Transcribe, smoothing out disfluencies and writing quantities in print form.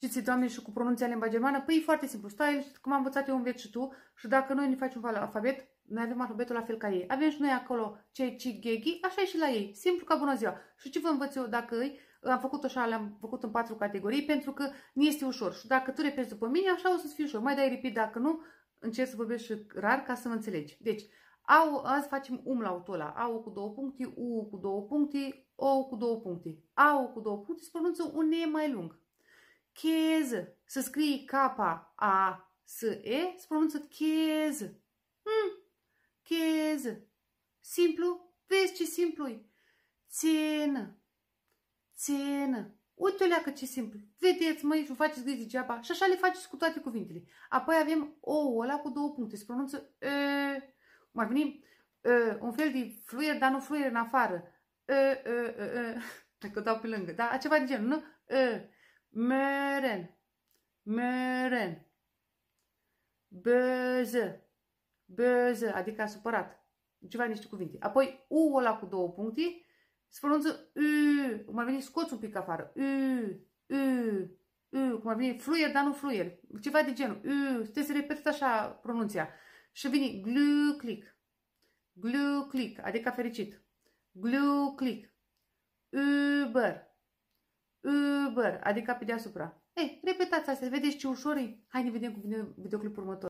Știți, Doamne, și cu pronunția în limba germană? Păi e foarte simplu. Stai, cum am învățat eu, înveți și tu. Și dacă noi ne facem un alfabet, noi avem alfabetul la fel ca ei. Avem și noi acolo ce, ci, gheghi, așa e și la ei. Simplu ca bună ziua. Și ce vă învăț eu dacă îi? Am făcut așa, le-am făcut în 4 categorii, pentru că nu este ușor. Și dacă tu repezi după mine, așa o să-ți fie ușor. Mai dai repeat, dacă nu, încerc să vorbesc și rar ca să mă înțelegi. Deci, azi facem umlautul ăla. Au cu 2 puncte, U cu 2 puncte, O cu 2 puncte. Au cu 2 puncte se pronunță un E mai lung. Käse. Să scrie K-A-S-E, se pronunță Käse. Käse. Simplu? Vezi ce simplu e. Țenă. Țenă. Uite-o leacă ce simplu. Vedeți, măi, și faceți griji degeaba. Și așa le faceți cu toate cuvintele. Apoi avem O ăla cu 2 puncte. Se pronunță cum ar veni un fel de fluier, dar nu fluier în afară. Dacă o dau pe lângă. Da? Ceva de genul, nu? Möhren. Möhren. Böse. Böse, adică a supărat. Ceva niște cuvinte. Apoi U ăla cu 2 puncte se pronunță U. Cum ar veni, scoți un pic afară. Cum ar veni, fluier, dar nu fluier. Ceva de genul. Trebuie să repeti așa pronunția. Și vine glücklich. Glücklich, adică fericit. Glücklich. Über. Über, adică pe deasupra. Ei, repetați astea, vedeți ce ușor e? Hai ne vedem cu videoclipul următor.